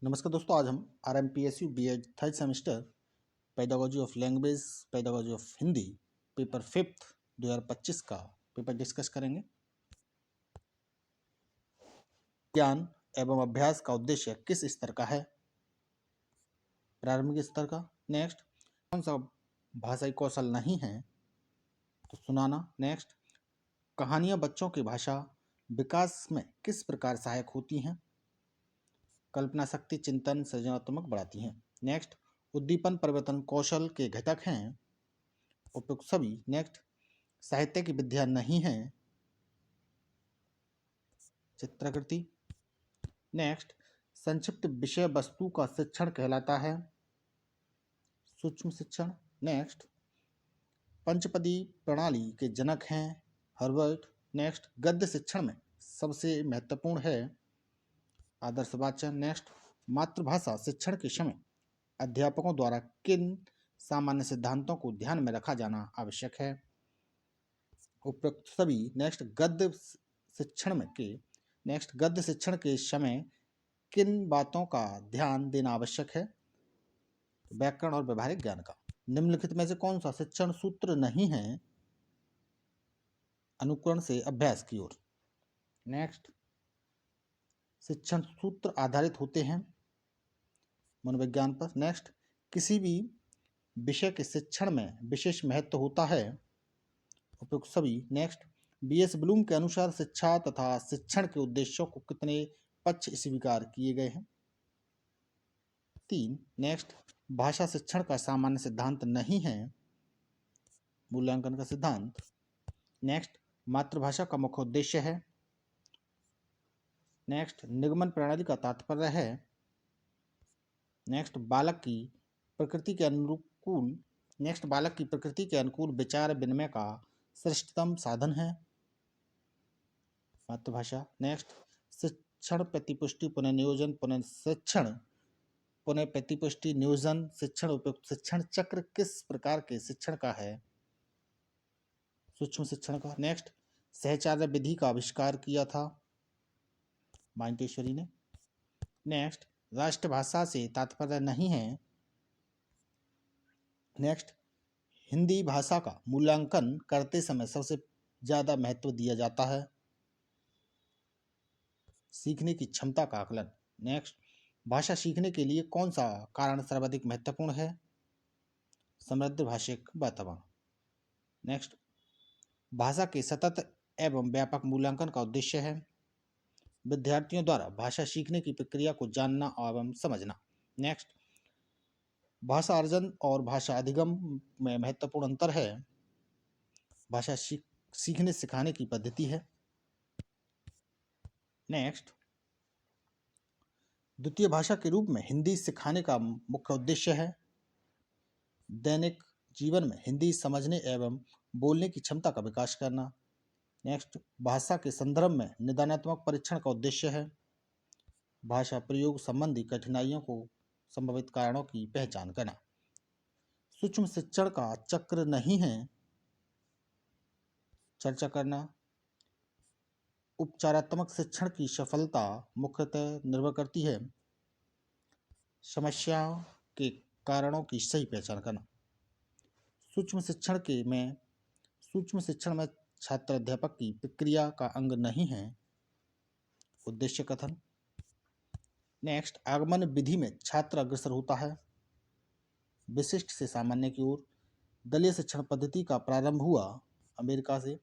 नमस्कार दोस्तों, आज हम RMPSU BEd third semester pedagogy of language pedagogy of Hindi paper fifth 2025 का पेपर डिस्कस करेंगे। ज्ञान एवं अभ्यास का उद्देश्य किस स्तर का है? प्रारंभिक स्तर का। नेक्स्ट, कौन सा भाषाई कौशल नहीं है? तो सुनाना। नेक्स्ट, कहानियाँ बच्चों की भाषा विकास में किस प्रकार सहायक होती हैं? कल्पना शक्ति, चिंतन, सृजनात्मक बढ़ाती हैं। नेक्स्ट, उद्दीपन परिवर्तन कौशल के घटक हैं उपयुक्त सभी। नेक्स्ट, साहित्य की विद्या नहीं है चित्राकृति। नेक्स्ट, संक्षिप्त विषय वस्तु का शिक्षण कहलाता है सूक्ष्म शिक्षण। नेक्स्ट, पंचपदी प्रणाली के जनक हैं हर्बर्ट। नेक्स्ट, गद्य शिक्षण में सबसे महत्वपूर्ण है आदर्शवाचन। नेक्स्ट, मातृभाषा शिक्षण के समय अध्यापकों द्वारा किन सामान्य सिद्धांतों को ध्यान में रखा जाना आवश्यक है? उपयुक्त सभी। नेक्स्ट, गद्य शिक्षण के समय किन बातों का ध्यान देना आवश्यक है? व्याकरण और व्यवहारिक ज्ञान का। निम्नलिखित में से कौन सा शिक्षण सूत्र नहीं है अनुकरण से अभ्यास की ओर? नेक्स्ट, शिक्षण सूत्र आधारित होते हैं मनोविज्ञान पर। नेक्स्ट, किसी भी विषय के शिक्षण में विशेष महत्व होता है उपयुक्त सभी। नेक्स्ट, BS ब्लूम के अनुसार शिक्षा तथा शिक्षण के उद्देश्यों को कितने पक्ष स्वीकार किए गए हैं? 3। नेक्स्ट, भाषा शिक्षण का सामान्य सिद्धांत नहीं है मूल्यांकन का सिद्धांत। नेक्स्ट, मातृभाषा का मुख्य उद्देश्य है। नेक्स्ट, निगमन प्रणाली का तात्पर्य है। नेक्स्ट, बालक की प्रकृति के अनुकूल विचार विनिमय का श्रेष्ठतम साधन है मातृभाषा। नेक्स्ट, शिक्षण प्रतिपुष्टि पुनर्नियोजन पुनर्शिक्षण पुनः प्रतिपुष्टि नियोजन शिक्षण उपयुक्त शिक्षण चक्र किस प्रकार के शिक्षण का है? सूक्ष्म शिक्षण का। नेक्स्ट, सहचार्य विधि का आविष्कार किया था मांटेश्वरी ने। नेक्स्ट, राष्ट्रभाषा से तात्पर्य नहीं है। नेक्स्ट, हिंदी भाषा का मूल्यांकन करते समय सबसे ज्यादा महत्व दिया जाता है सीखने की क्षमता का आकलन। नेक्स्ट, भाषा सीखने के लिए कौन सा कारण सर्वाधिक महत्वपूर्ण है? समृद्ध भाषिक वातावरण। नेक्स्ट, भाषा के सतत एवं व्यापक मूल्यांकन का उद्देश्य है विद्यार्थियों द्वारा भाषा सीखने की प्रक्रिया को जानना एवं समझना। नेक्स्ट, भाषा अर्जन और भाषा अधिगम में महत्वपूर्ण अंतर है भाषा सीखने सिखाने की पद्धति है। नेक्स्ट, द्वितीय भाषा के रूप में हिंदी सिखाने का मुख्य उद्देश्य है दैनिक जीवन में हिंदी समझने एवं बोलने की क्षमता का विकास करना। नेक्स्ट, भाषा के संदर्भ में निदानात्मक परीक्षण का उद्देश्य है भाषा प्रयोग संबंधी कठिनाइयों को संभावित कारणों की पहचान करना। सूक्ष्म शिक्षण का चक्र नहीं है चर्चा करना। उपचारात्मक शिक्षण की सफलता मुख्यतः निर्भर करती है समस्या के कारणों की सही पहचान करना। सूक्ष्म शिक्षण में छात्र अध्यापक की प्रक्रिया का अंग नहीं है उद्देश्य कथन। नेक्स्ट, आगमन विधि में छात्र अग्रसर होता है विशिष्ट से सामान्य की ओर। दलीय शिक्षण पद्धति का प्रारंभ हुआ अमेरिका से।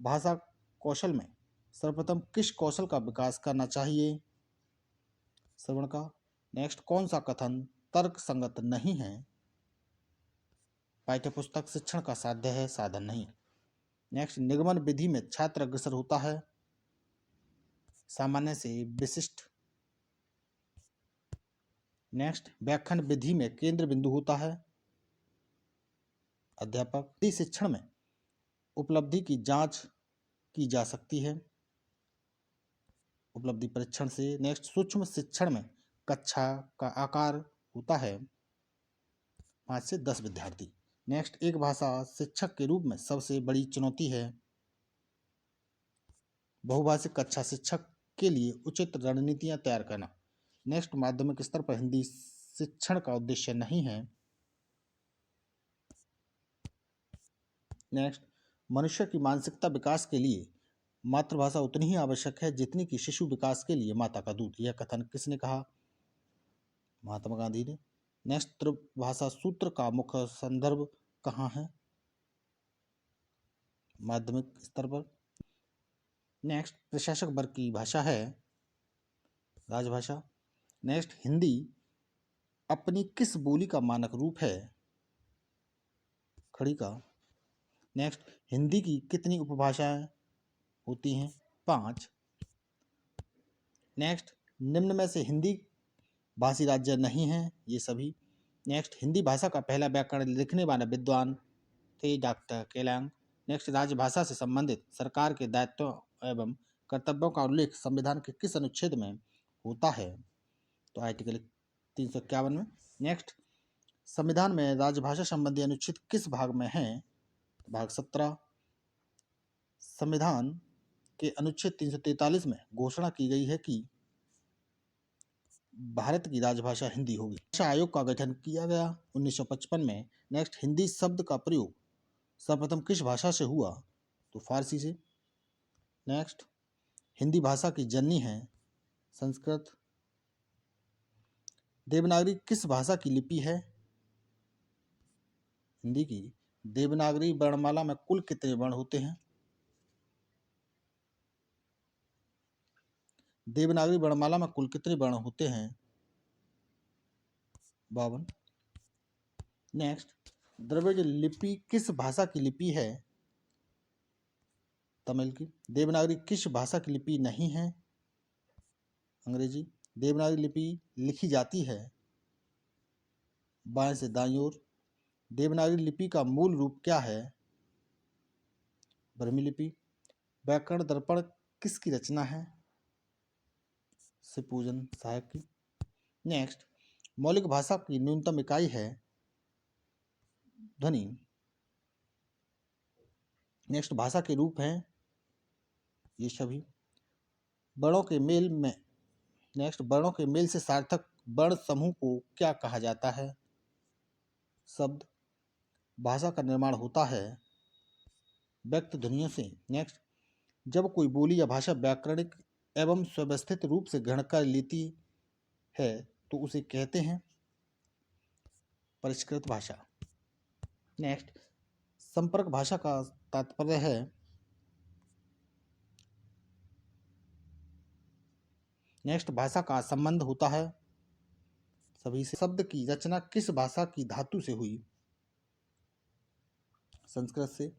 भाषा कौशल में सर्वप्रथम किस कौशल का विकास करना चाहिए? श्रवण का। नेक्स्ट, कौन सा कथन तर्क संगत नहीं है? पाठ्यपुस्तक शिक्षण का साध्य है साधन नहीं। नेक्स्ट, निगमन विधि में छात्र अग्रसर होता है सामान्य से विशिष्ट। नेक्स्ट, व्याख्यान विधि में केंद्र बिंदु होता है अध्यापक। शिक्षण में उपलब्धि की जांच की जा सकती है उपलब्धि परीक्षण से। नेक्स्ट, सूक्ष्म शिक्षण में कक्षा का आकार होता है 5 से 10 विद्यार्थी। नेक्स्ट, एक भाषा शिक्षक के रूप में सबसे बड़ी चुनौती है बहुभाषिक कक्षा शिक्षक के लिए उचित रणनीतियां तैयार करना। नेक्स्ट, माध्यमिक स्तर पर हिंदी शिक्षण का उद्देश्य नहीं है। नेक्स्ट, मनुष्य की मानसिकता विकास के लिए मातृभाषा उतनी ही आवश्यक है जितनी कि शिशु विकास के लिए माता का दूध। यह कथन किसने कहा? महात्मा गांधी ने। नेक्स्ट, त्रिभाषा सूत्र का मुख्य संदर्भ कहाँ है? माध्यमिक स्तर पर। नेक्स्ट, प्रशासक वर्ग की भाषा है राजभाषा। नेक्स्ट, हिंदी अपनी किस बोली का मानक रूप है? खड़ी का। नेक्स्ट, हिंदी की कितनी उपभाषाएं होती हैं? 5। नेक्स्ट, निम्न में से हिंदी भाषी राज्य नहीं है ये सभी। नेक्स्ट, हिंदी भाषा का पहला व्याकरण लिखने वाला विद्वान थे डॉक्टर केलांग। नेक्स्ट, राजभाषा से संबंधित सरकार के दायित्वों एवं कर्तव्यों का उल्लेख संविधान के किस अनुच्छेद में होता है? तो आर्टिकल 351 में। नेक्स्ट, संविधान में राजभाषा संबंधी अनुच्छेद किस भाग में है? भाग 17। संविधान के अनुच्छेद 343 में घोषणा की गई है कि भारत की राजभाषा हिंदी होगी। भाषा आयोग का गठन किया गया 1955 में। नेक्स्ट, हिंदी शब्द का प्रयोग सर्वप्रथम किस भाषा से हुआ? तो फारसी से। नेक्स्ट, हिंदी भाषा की जननी है संस्कृत। देवनागरी किस भाषा की लिपि है? हिंदी की। देवनागरी वर्णमाला में कुल कितने वर्ण होते हैं? देवनागरी वर्णमाला में कुल कितने वर्ण होते हैं? 52। नेक्स्ट, द्रविड़ लिपि किस भाषा की लिपि है? तमिल की। देवनागरी किस भाषा की लिपि नहीं है? अंग्रेजी। देवनागरी लिपि लिखी जाती है बाएं से दाईं ओर। देवनागरी लिपि का मूल रूप क्या है? ब्रह्मी लिपि। व्याकरण दर्पण किसकी रचना है? शिवपूजन सहायक की। नेक्स्ट, मौलिक भाषा की न्यूनतम इकाई है ध्वनि। नेक्स्ट, भाषा के रूप हैं ये सभी। वर्णों के मेल में। नेक्स्ट, वर्णों के मेल से सार्थक वर्ण समूह को क्या कहा जाता है? शब्द। भाषा का निर्माण होता है व्यक्त ध्वनियों से। नेक्स्ट, जब कोई बोली या भाषा व्याकरणिक एवं सुव्यवस्थित रूप से ग्रहण कर लेती है तो उसे कहते हैं परिष्कृत भाषा। नेक्स्ट, संपर्क भाषा का तात्पर्य है नेक्स्ट, भाषा का संबंध होता है सभी से। शब्द की रचना किस भाषा की धातु से हुई? संस्कृत से।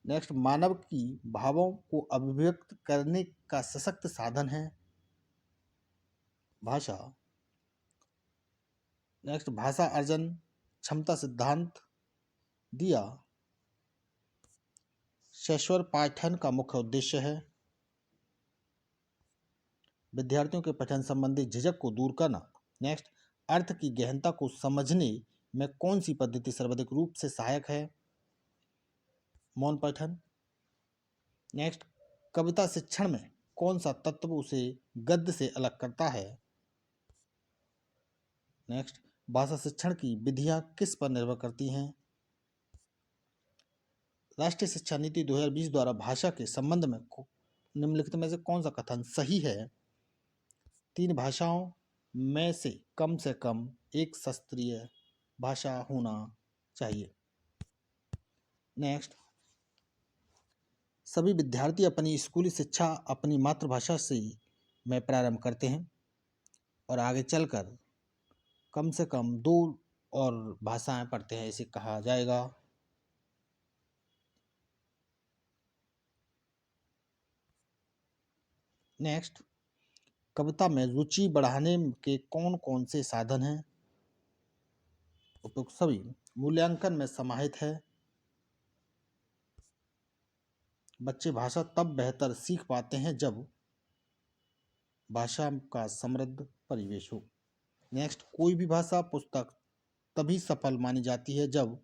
नेक्स्ट, मानव की भावों को अभिव्यक्त करने का सशक्त साधन है भाषा। नेक्स्ट, भाषा अर्जन क्षमता सिद्धांत दिया शैशवर पाठन का मुख्य उद्देश्य है विद्यार्थियों के पठन संबंधी झिझक को दूर करना। नेक्स्ट, अर्थ की गहनता को समझने में कौन सी पद्धति सर्वाधिक रूप से सहायक है? मौन पठन। नेक्स्ट, कविता शिक्षण में कौन सा तत्व उसे गद्य से अलग करता है? नेक्स्ट, भाषा शिक्षण की विधियां किस पर निर्भर करती हैं? राष्ट्रीय शिक्षा नीति 2020 द्वारा भाषा के संबंध में निम्नलिखित में से कौन सा कथन सही है? 3 भाषाओं में से कम एक शास्त्रीय भाषा होना चाहिए। नेक्स्ट, सभी विद्यार्थी अपनी स्कूली शिक्षा अपनी मातृभाषा से में प्रारंभ करते हैं और आगे चलकर कम से कम 2 और भाषाएं पढ़ते हैं, इसे कहा जाएगा। नेक्स्ट, कविता में रुचि बढ़ाने के कौन कौन से साधन हैं? उपयुक्त सभी मूल्यांकन में समाहित है। बच्चे भाषा तब बेहतर सीख पाते हैं जब भाषा का समृद्ध परिवेश हो। नेक्स्ट, कोई भी भाषा पुस्तक तभी सफल मानी जाती है जब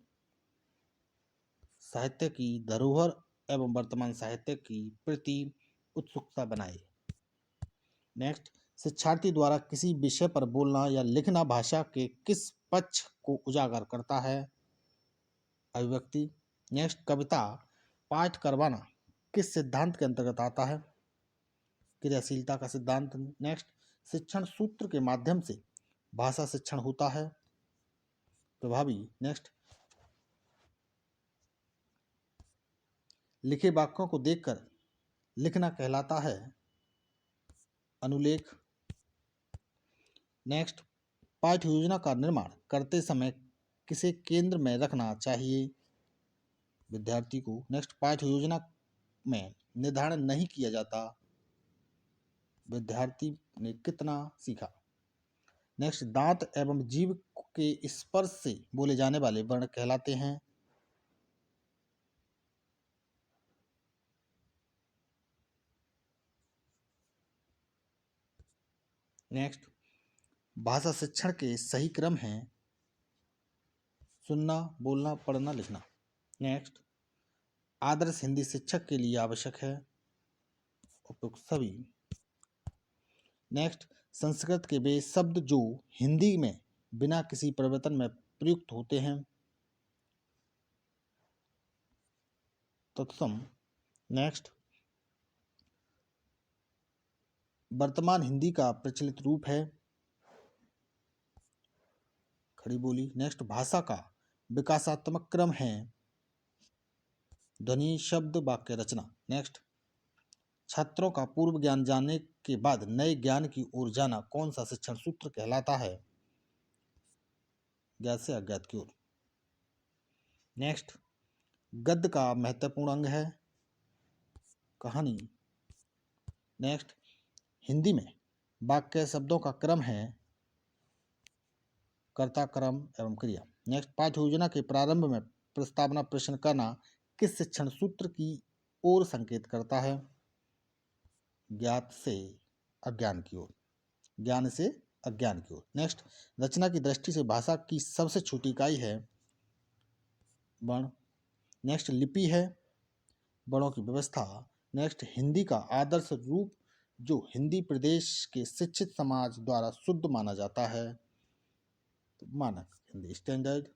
साहित्य की धरोहर एवं वर्तमान साहित्य की प्रति उत्सुकता बनाए। नेक्स्ट, शिक्षार्थी द्वारा किसी विषय पर बोलना या लिखना भाषा के किस पक्ष को उजागर करता है? अभिव्यक्ति। नेक्स्ट, कविता पाठ करवाना किस सिद्धांत के अंतर्गत आता है? क्रियाशीलता का सिद्धांत। नेक्स्ट, शिक्षण सूत्र के माध्यम से भाषा शिक्षण होता है। प्रभावी। नेक्स्ट, लिखे वाक्यों को देखकर लिखना कहलाता है अनुलेख। नेक्स्ट, पाठ्य योजना का निर्माण करते समय किसे केंद्र में रखना चाहिए? विद्यार्थी को। नेक्स्ट, पाठ्य योजना में निर्धारण नहीं किया जाता विद्यार्थी ने कितना सीखा। नेक्स्ट, दांत एवं जीभ के स्पर्श से बोले जाने वाले वर्ण कहलाते हैं। नेक्स्ट, भाषा शिक्षण के सही क्रम हैं सुनना, बोलना, पढ़ना, लिखना। नेक्स्ट, आदर्श हिंदी शिक्षक के लिए आवश्यक है उपयुक्त सभी। नेक्स्ट, संस्कृत के वे शब्द जो हिंदी में बिना किसी परिवर्तन में प्रयुक्त होते हैं तत्सम। नेक्स्ट, वर्तमान हिंदी का प्रचलित रूप है खड़ी बोली। नेक्स्ट, भाषा का विकासात्मक क्रम है ध्वनि, शब्द, वाक्य रचना। नेक्स्ट, छात्रों का पूर्व ज्ञान जानने के बाद नए ज्ञान की ओर जाना कौन सा शिक्षण सूत्र कहलाता है? ज्ञात से अज्ञात की ओर। नेक्स्ट, गद्य का महत्वपूर्ण अंग है कहानी। नेक्स्ट, हिंदी में वाक्य शब्दों का क्रम है कर्ता, कर्म एवं क्रिया। नेक्स्ट, पाठ्य योजना के प्रारंभ में प्रस्तावना प्रश्न करना किस शिक्षण सूत्र की ओर संकेत करता है? ज्ञात से अज्ञान की ओर। ज्ञान से अज्ञान की ओर। नेक्स्ट, रचना की दृष्टि से भाषा की सबसे छोटी इकाई है वर्ण। नेक्स्ट, लिपि है वर्णों की व्यवस्था। नेक्स्ट, हिंदी का आदर्श रूप जो हिंदी प्रदेश के शिक्षित समाज द्वारा शुद्ध माना जाता है तो मानक हिंदी स्टैंडर्ड।